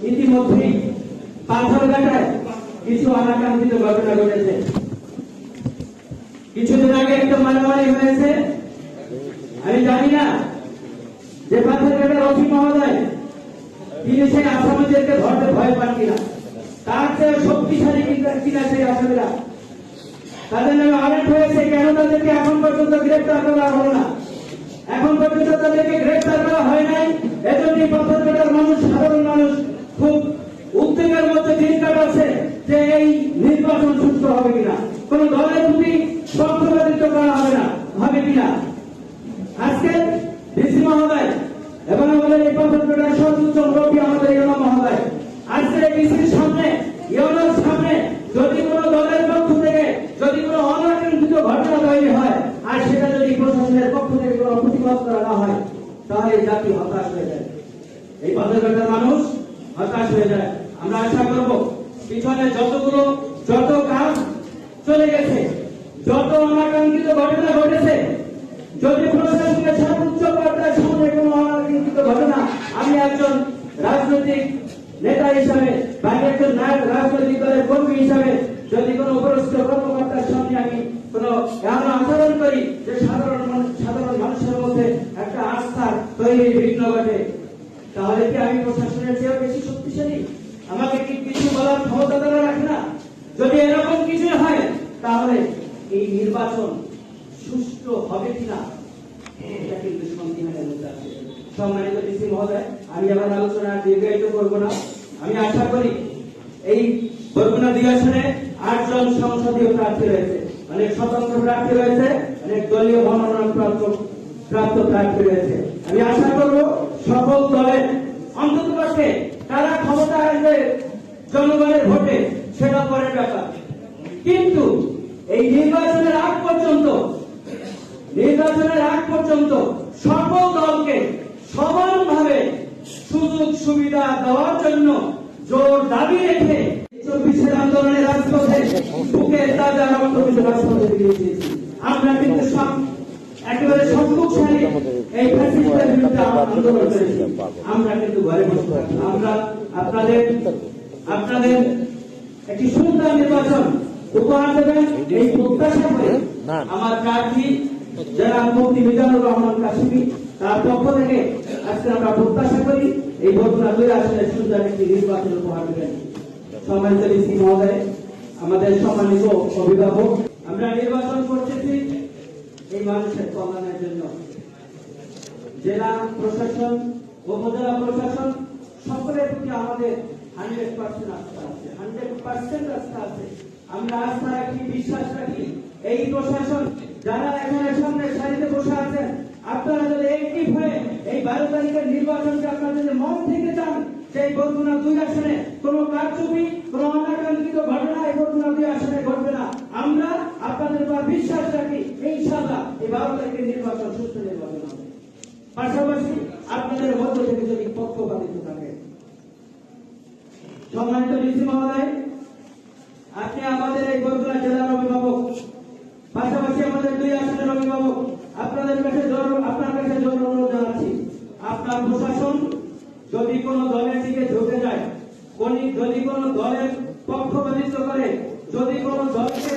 ইতিমধ্যেই পাথরঘাটায় কিছু অনাকাঙ্ক্ষিত ঘটনা ঘটেছে। কিছুদিন আগে একটা মারামারি হয়েছে। আমি জানি না যে পাথরঘাটার অফি মহোদয় তিনি সেই আসামিদেরকে ধরতে ভয় পান কিনা, তার চেয়ে শক্তিশালী কিনা সেই আসামিরা। তাদের নামে অ্যারেস্ট হয়েছে, কেন তাদেরকে এখন পর্যন্ত গ্রেপ্তার করা হলো না? এখন পর্যন্ত তাদেরকে গ্রেপ্তার করা হয় নাই। এজন্যই পাথরঘাটার মানুষ, সাধারণ মানুষ খুব উদ্বেগের মধ্যে দিন কাটাচ্ছে যে এই নির্বাচন সুষ্ঠু হবে কিনা, কোন দলের প্রতি পক্ষপাতিত্ব করা হবে কিনা। আজকে ডিসি মহোদয় এবং আমাদের এই পাথরঘাটার সর্বোচ্চ মুরব্বী আমাদের ইউনো মহোদয় আজকে ডিসির সামনে, ইউনোর সামনে যদি কোন দলের পক্ষ থেকে যদি কোন অনাকাঙ্ক্ষিত ঘটনা তৈরি হয় আর সেটা যদি প্রশাসনের পক্ষ থেকে কোন প্রতিবাদ করা না হয়, তাহলে জাতি হতাশ হয়ে যায়, এই পাথরঘাটার মানুষ হতাশ হয়ে যায়। আমরা আশা করব পিছনে যত কাজ চলে গেছে, যত অনাকাঙ্ক্ষিত ঘটনা ঘটেছে, যদি প্রশাসনের সর্বোচ্চ পর্যায়ের সামনে কোনো অনাকাঙ্ক্ষিত ঘটনা, আমি একজন রাজনৈতিক নেতা হিসাবে বা একজন রাজনৈতিক দলের কর্মী হিসাবে যদি কোনো উপরস্থ কর্মকর্তার সামনে আমি কোনো এমন আচরণ করি যে সাধারণ মানুষের মধ্যে একটা আস্থা তৈরি বিঘ্ন ঘটে, তাহলে কি আমি প্রশাসনের চেয়েও বেশি শক্তিশালী? আমাকে কি কিছু বলার ক্ষমতা তারা রাখে না? যদি এরকম কিছু হয় তাহলে এই নির্বাচন সুষ্ঠু হবে কিনা এটা কিন্তু সন্দেহের মধ্যে আছে। সম্মানিত ডিসি মহোদয়, আমি আমার আলোচনা দীর্ঘায়িত করব না। আমি আশা করি এই বরগুনা 2 আসনে 8 জন সংসদীয় প্রার্থী রয়েছে, অনেক স্বতন্ত্র প্রার্থী রয়েছে, অনেক দলীয় মনোনয়ন প্রাপ্ত প্রার্থী রয়েছে। আমি আশা করব সকল দলের অন্ততপক্ষে তারা ক্ষমতা আসবে জনগণের ভোটে, সেটা পরের ব্যাপার, কিন্তু এই নির্বাচনের আগ পর্যন্ত সকল দলকে সমানভাবে সুযোগ সুবিধা দেওয়ার জন্য জোর দাবি রেখে 24-এর আন্দোলনের রাজপথে বুকের তাজা রক্ত রাজপথে দিয়েছি। আমরা কিন্তু একেবারে সম্মুখসারী এই ফ্যাসিস্টের বিরুদ্ধে আন্দোলন করেছি। আমরা কিন্তু ঘরে বসে থাকি। আমরা আপনাদের একটি সুন্দর নির্বাচন উপহার দেবেন এই প্রত্যাশা করে আমার প্রার্থী যারা মুফতি মিজানুর রহমান কাশিমি, তার পক্ষ থেকে আজকে আমরা প্রত্যাশা করি এই বরগুনা 2 আসনের সুন্দর একটি নির্বাচন উপহার দেবেন। সম্মানিত ডিসি মহোদয়, আমাদের সম্মানিত অভিভাবক, আমরা নির্বাচন করতেছি এই মানুষের কল্যাণের জন্য। জেলা প্রশাসন, উপজেলা প্রশাসন সকলের প্রতি আমাদের 100% আস্থা আছে, 100% আস্থা আছে। আমরা আস্থা রাখি, বিশ্বাস রাখি এই প্রশাসন যারা এখানে সামনে সারিতে বসে আছেন, আপনারা যদি একটিভ হয়ে এই 12 তারিখের নির্বাচনকে আপনারা যদি মন থেকে চান, সেই বরগুনা 2 আসনে কোনো কারচুপি, কোনো অনাকাঙ্ক্ষিত ঘটনা এই বরগুনা 2 আসনে ঘটবে না। আমরা আপনাদের উপর বিশ্বাস রাখি, ইনশাআল্লাহ এই 12 তারিখের নির্বাচন সুষ্ঠু নির্বাচন হবে। পাশাপাশি আপনাদের মধ্য থেকে যদি পক্ষপাতিত্ব থাকে, সম্মানিত ডিসি মহোদয়, আপনি আমাদের এই বরগুনা জেলার অভিভাবক, পাশাপাশি আমাদের 2 আসনের অভিভাবক, আপনার কাছে জোর অনুরোধ জানাচ্ছি, আপনার প্রশাসন যদি কোন দলের দিকে ঝুঁকে যায়, যদি কোন দলের পক্ষপাতিত্ব করে, যদি কোন দলকে